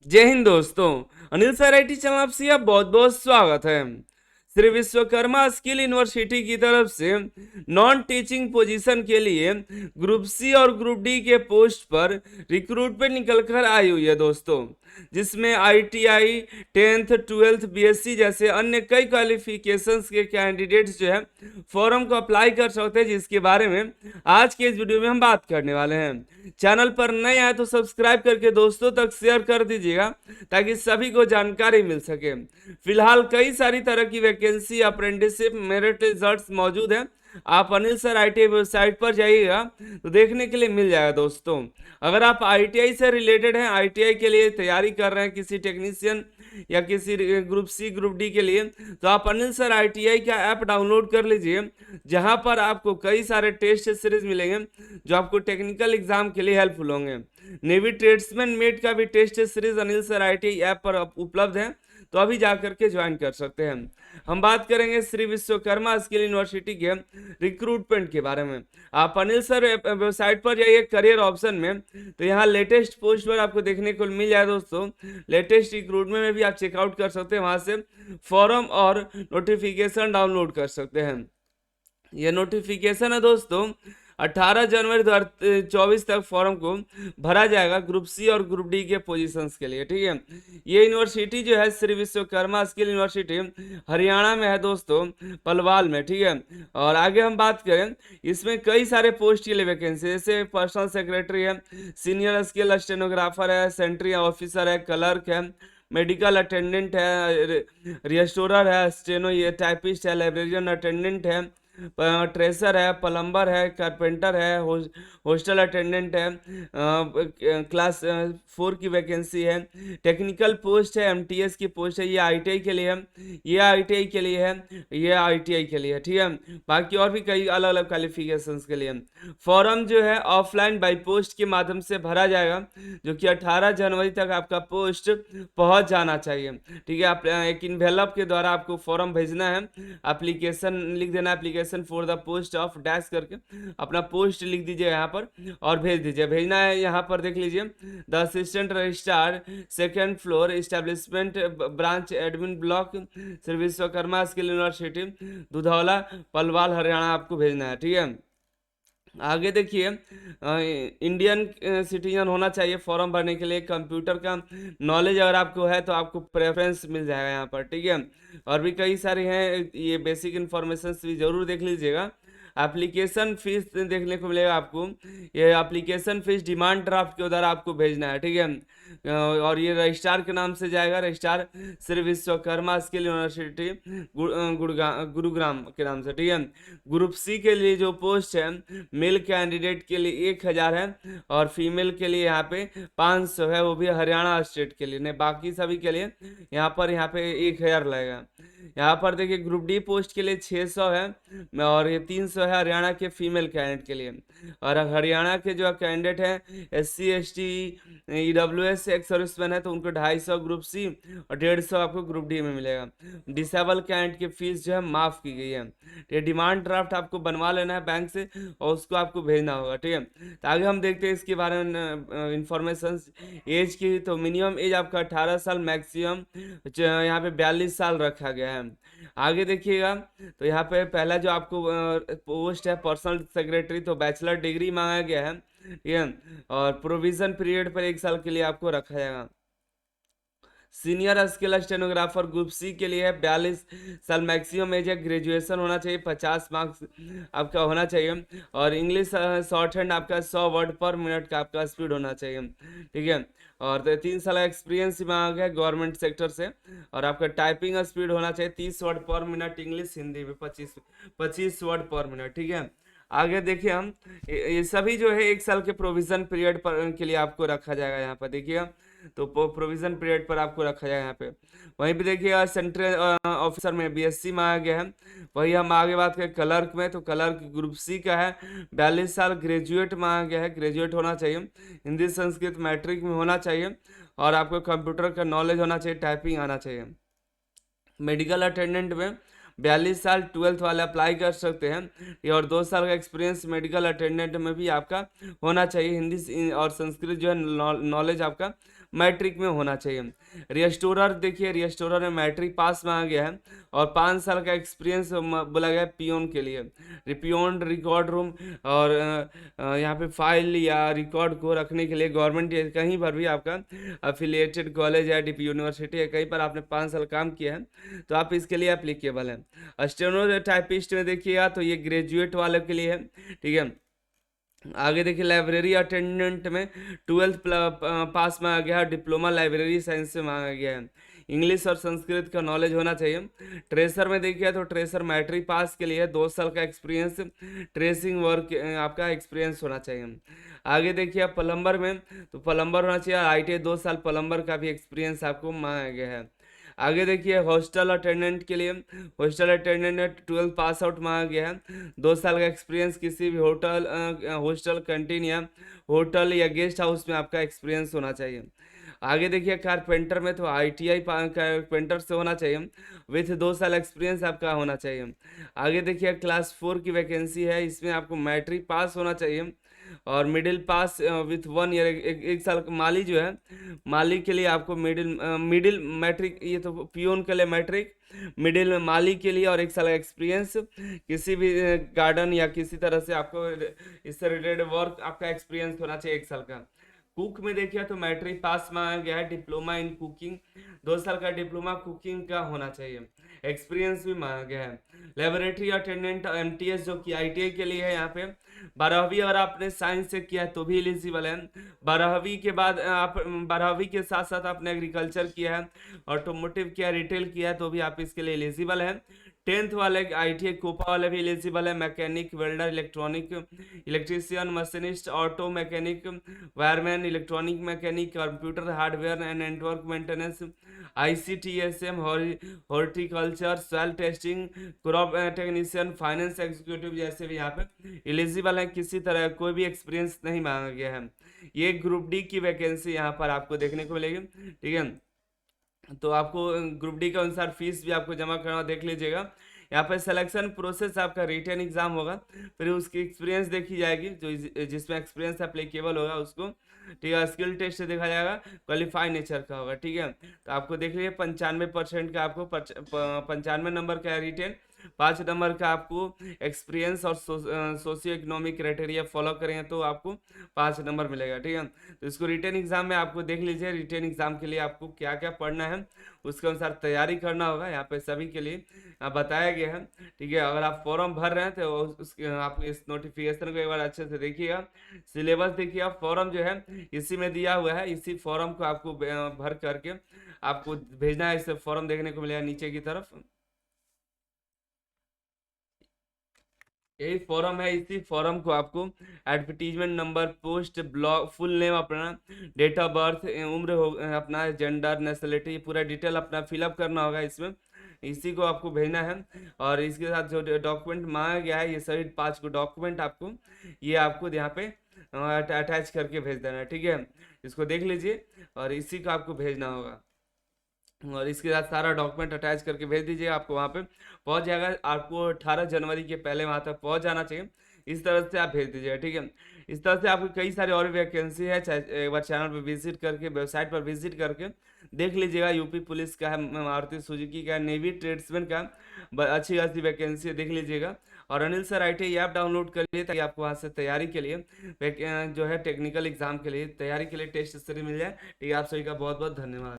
जय हिंद दोस्तों। Anil sir IT channel आपसे आप बहुत बहुत स्वागत है। श्री विश्वकर्मा स्किल यूनिवर्सिटी की तरफ से नॉन टीचिंग पोजीशन के लिए ग्रुप सी और ग्रुप डी के पोस्ट पर रिक्रूटमेंट निकल कर आई हुई है दोस्तों, जिसमें आईटीआई 10th 12th बीएससी जैसे अन्य कई क्वालिफिकेशंस के कैंडिडेट्स जो है फॉर्म को अप्लाई कर सकते हैं, जिसके बारे में आज के इस वीडियो में हम बात करने वाले हैं। चैनल पर नए आए तो सब्सक्राइब करके दोस्तों तक शेयर कर दीजिएगा ताकि सभी को जानकारी मिल सके। फिलहाल कई सारी तरह की वैकेंसी अप्रेंटिसशिप मेरिट रिजल्ट्स मौजूद हैं। आप अनिल सर आईटीआई वेबसाइट पर जाइएगा तो देखने के लिए मिल जाएगा दोस्तों। अगर आप आईटीआई से रिलेटेड हैं, आईटीआई के लिए तैयारी कर रहे हैं किसी टेक्नीशियन या किसी ग्रुप सी ग्रुप डी के लिए, तो आप अनिल सर आईटीआई का ऐप डाउनलोड कर लीजिए, जहां पर आपको कई सारे टेस्ट सीरीज मिलेंगे जो आपको टेक्निकल एग्जाम के लिए हेल्पफुल होंगे। नेवी ट्रेड्समैन मेट का भी test series Anil sir ITI app पर उपलब्ध है, तो अभी जाकर के ज्वाइन कर सकते हैं। हम बात करेंगे श्री विश्वकर्मा स्किल यूनिवर्सिटी के रिक्रूटमेंट के बारे में। आप अनिल सर वेबसाइट पर जाइए, करियर ऑप्शन में, तो यहाँ लेटेस्ट पोस्ट पर आपको देखने को मिल जाए दोस्तों। लेटेस्ट रिक्रूटमेंट में भी आप चेकआउट कर सकते हैं, वहां से फॉर्म और नोटिफिकेशन डाउनलोड कर सकते हैं। यह नोटिफिकेशन है दोस्तों, 18 जनवरी 2024 तक फॉर्म को भरा जाएगा ग्रुप सी और ग्रुप डी के पोजीशंस के लिए, ठीक है। ये यूनिवर्सिटी जो है श्री विश्वकर्मा स्किल यूनिवर्सिटी हरियाणा में है दोस्तों, पलवाल में, ठीक है। और आगे हम बात करें, इसमें कई सारे पोस्ट के लिए वैकेंसी, जैसे पर्सनल सेक्रेटरी है, सीनियर स्किल स्टेनोग्राफर है, सेंट्री ऑफिसर है, क्लर्क है, मेडिकल अटेंडेंट है, रजिस्ट्रार है, स्टेनो ये टाइपिस्ट है, लाइब्रेरियन अटेंडेंट है, ट्रेसर है, प्लम्बर है, कारपेंटर है, हॉस्टल अटेंडेंट है, क्लास 4 की वैकेंसी है, टेक्निकल पोस्ट है, एमटीएस की पोस्ट है, ये आईटीआई के लिए है, ये आईटीआई के लिए है, ये आईटीआई के लिए है, ठीक है। बाकी और भी कई अलग अलग क्वालिफिकेशंस के लिए। फॉर्म जो है ऑफलाइन बाई पोस्ट के माध्यम से भरा जाएगा, जो कि 18 जनवरी तक आपका पोस्ट पहुंच जाना चाहिए, ठीक है। आप एक इन्वेलप के द्वारा आपको फॉर्म भेजना है, एप्लीकेशन लिख देना, application for the post of dash करके अपना पोस्ट लिख दीजिए यहाँ पर और भेज दीजिए। भेजना है यहाँ पर देख लीजिए, the assistant registrar, second floor, establishment branch admin block, Shri Vishwakarma skill university, Dudhola, Palwal, Haryana, आपको भेजना है, ठीक है। आगे देखिए, इंडियन सिटीजन होना चाहिए फॉर्म भरने के लिए। कंप्यूटर का नॉलेज अगर आपको है तो आपको प्रेफरेंस मिल जाएगा यहाँ पर, ठीक है। और भी कई सारे हैं, ये बेसिक इन्फॉर्मेशन भी जरूर देख लीजिएगा। एप्लीकेशन फीस देखने को मिलेगा आपको, ये एप्लीकेशन फीस डिमांड ड्राफ्ट के द्वारा आपको भेजना है, ठीक है। और ये रजिस्ट्रार के नाम से जाएगा, registrar Shri Vishwakarma skill university Gurugram के नाम से, ठीक है। ग्रुप सी के लिए जो पोस्ट है, मेल कैंडिडेट के लिए 1000 है और फीमेल के लिए यहाँ पे 500 है, वो भी हरियाणा स्टेट के लिए, नहीं बाकी सभी के लिए यहाँ पे 1000 लगेगा। यहाँ पर देखिए ग्रुप डी पोस्ट के लिए 600 है और ये 300 है हरियाणा के फीमेल कैंडिडेट के लिए। और हरियाणा के जो कैंडिडेट हैं SC ST EWS ex serviceman है तो उनको 250 ग्रुप सी और 150 आपको ग्रुप डी में मिलेगा। डिसेबल कैंडिडेट की फीस जो है माफ की गई है। ये डिमांड ड्राफ्ट आपको बनवा लेना है बैंक से और उसको आपको भेजना होगा, ठीक है। तो आगे हम देखते हैं इसके बारे में इंफॉर्मेशन। एज की तो मिनिमम एज आपका 18 साल, मैक्सिमम यहाँ पे 42 साल रखा गया है। आगे देखिएगा तो यहाँ पे पहला जो आपको पोस्ट है पर्सनल सेक्रेटरी, तो बैचलर डिग्री मांगा गया है, ठीक है। और प्रोविजन पीरियड पर 1 साल के लिए आपको रखा जाएगा। Senior skill stenographer group C के लिए है 42 साल, मैक्सिमम एज है, ग्रेजुएशन होना चाहिए, 50 मार्क्स आपका होना चाहिए और इंग्लिश शॉर्ट हैंड आपका 100 वर्ड पर मिनट का आपका स्पीड होना चाहिए, ठीक है। और 3 साल एक्सपीरियंस मांगा गया गवर्नमेंट सेक्टर से और आपका टाइपिंग स्पीड होना चाहिए 30 वर्ड पर मिनट, इंग्लिश हिंदी में 25 वर्ड पर मिनट, ठीक है। आगे देखिए हम ये सभी जो है 1 साल के प्रोविजन पीरियड पर के लिए आपको रखा जाएगा, यहाँ पर देखिएगा तो प्रोविजन पीरियड पर आपको रखा जाएगा यहाँ पे। वहीं पे देखिएगा सेंट्रल ऑफिसर में BSc में आ गया है। वही हम आगे बात करें क्लर्क में, तो क्लर्क ग्रुप सी का है, 42 साल, ग्रेजुएट में आ गया है, ग्रेजुएट होना चाहिए, हिंदी संस्कृत मैट्रिक में होना चाहिए और आपको कंप्यूटर का नॉलेज होना चाहिए, टाइपिंग आना चाहिए। मेडिकल अटेंडेंट में 42 साल, 12th वाले अप्लाई कर सकते हैं और 2 साल का एक्सपीरियंस मेडिकल अटेंडेंट में भी आपका होना चाहिए। हिंदी और संस्कृत जो है नॉलेज आपका मैट्रिक में होना चाहिए। रिस्टोरर देखिए, रिस्टोरर में मैट्रिक पास में आ गया है और 5 साल का एक्सपीरियंस बोला गया है पियोन के लिए। पियोन रिकॉर्ड रूम और यहाँ पे फाइल या रिकॉर्ड को रखने के लिए गवर्नमेंट कहीं पर भी आपका अफिलिएटेड कॉलेज है, डीपी यूनिवर्सिटी है, कहीं पर आपने 5 साल काम किया है तो आप इसके लिए एप्लीकेबल है। स्टेनोटाइपिस्ट में देखिएगा तो ये ग्रेजुएट वाले के लिए है, ठीक है। आगे देखिए लाइब्रेरी अटेंडेंट में 12th पास में आ गया है, डिप्लोमा लाइब्रेरी साइंस से मांगा गया है, इंग्लिश और संस्कृत का नॉलेज होना चाहिए। ट्रेसर में देखिए तो ट्रेसर मैट्रिक पास के लिए 2 साल का एक्सपीरियंस ट्रेसिंग वर्क आपका एक्सपीरियंस होना चाहिए। आगे देखिए आप प्लम्बर में तो प्लम्बर होना चाहिए, ITI 2 साल प्लम्बर का भी एक्सपीरियंस आपको मांगा गया है। आगे देखिए हॉस्टल अटेंडेंट के लिए, हॉस्टल अटेंडेंट में 12th पास आउट मांगा गया है, 2 साल का एक्सपीरियंस किसी भी होटल हॉस्टल कैंटीन या होटल या गेस्ट हाउस में आपका एक्सपीरियंस होना चाहिए। आगे देखिए कारपेंटर में तो ITI कारपेंटर से होना चाहिए विथ 2 साल एक्सपीरियंस आपका होना चाहिए। आगे देखिए क्लास 4 की वैकेंसी है, इसमें आपको मैट्रिक पास होना चाहिए और मिडिल पास विथ 1 ईयर, एक साल का माली जो है, माली के लिए आपको मिडिल मैट्रिक, ये तो पियोन के लिए मैट्रिक, मिडिल में माली के लिए और 1 साल का एक्सपीरियंस किसी भी गार्डन या किसी तरह से आपको इससे रिलेटेड वर्क आपका एक्सपीरियंस होना चाहिए 1 साल का। कुक में देखिए तो मैट्रिक पास में आ गया है, डिप्लोमा इन कुकिंग, 2 साल का डिप्लोमा कुकिंग का होना चाहिए, एक्सपीरियंस भी मांगा गया है। लेबोरेटरी अटेंडेंट MTS जो कि ITI के लिए है, यहाँ पे 12वीं अगर आपने साइंस से किया है तो भी एलिजिबल है। 12वीं के बाद आप 12वीं के साथ साथ आपने एग्रीकल्चर किया है, ऑटोमोटिव किया, रिटेल किया है तो भी आप इसके लिए एलिजिबल है। 10th वाले ITI कोपा वाले भी एलिजिबल है, mechanic, welder, electronic, electrician, machinist, auto mechanic, wireman, electronic mechanic, computer hardware and network maintenance, ICTSM, horticulture, soil testing, crop technician, finance executive जैसे भी यहाँ पे एलिजिबल है। किसी तरह कोई भी एक्सपीरियंस नहीं मांगा गया है। ये ग्रुप डी की वैकेंसी यहाँ पर आपको देखने को मिलेगी, ठीक है। तो आपको ग्रुप डी के अनुसार फीस भी आपको जमा करना, देख लीजिएगा। यहाँ पर सिलेक्शन प्रोसेस आपका रिटन एग्जाम होगा, फिर उसकी एक्सपीरियंस देखी जाएगी, जो जिसमें एक्सपीरियंस अप्लीकेबल होगा उसको, ठीक है। स्किल टेस्ट से देखा जाएगा, क्वालिफाई नेचर का होगा, ठीक है। तो आपको देख लीजिए 95% का आपको 95 नंबर का रिटेन, 5 नंबर का आपको एक्सपीरियंस और सोशियो इकोनॉमिक क्राइटेरिया फॉलो करेंगे तो आपको 5 नंबर मिलेगा, ठीक है। तो इसको रिटन एग्जाम में आपको देख लीजिए, रिटन एग्जाम के लिए आपको क्या क्या पढ़ना है उसके अनुसार तैयारी करना होगा, यहाँ पे सभी के लिए बताया गया है, ठीक है। अगर आप फॉर्म भर रहे हैं तो उसके आप इस नोटिफिकेशन को एक बार अच्छे से देखिएगा, सिलेबस देखिएगा, फॉर्म जो है इसी में दिया हुआ है, इसी फॉर्म को आपको भर करके आपको भेजना है। इसे फॉर्म देखने को मिलेगा नीचे की तरफ, यही फॉर्म है। इसी फॉर्म को आपको advertisement number, post, blog, full name अपना, डेट ऑफ बर्थ, उम्र हो अपना, जेंडर, नेशनलिटी, पूरा डिटेल अपना फिलअप करना होगा इसमें, इसी को आपको भेजना है। और इसके साथ जो डॉक्यूमेंट मांगा गया है, ये सभी 5 को डॉक्यूमेंट आपको, ये आपको यहाँ पे अटैच करके भेज देना है, ठीक है। इसको देख लीजिए और इसी को आपको भेजना होगा और इसके साथ सारा डॉक्यूमेंट अटैच करके भेज दीजिए, आपको वहाँ पे पहुँच जाएगा। आपको 18 जनवरी के पहले वहाँ तक पहुँच जाना चाहिए, इस तरह से आप भेज दीजिएगा, ठीक है। इस तरह से आपको कई सारे और वैकेंसी है, चाहे एक बार चैनल पर विजिट करके, वेबसाइट पर विजिट करके देख लीजिएगा। यूपी पुलिस का है, मारुति सुजुकी का, नेवी ट्रेड्समैन का अच्छी खासी वैकेंसी है, देख लीजिएगा। और Anil sir ITI app download कर लिए ताकि आपको वहाँ से तैयारी के लिए जो है टेक्निकल एग्जाम के लिए तैयारी के लिए टेस्ट सीरीज मिल जाए, ठीक है। आप सभी का बहुत बहुत धन्यवाद।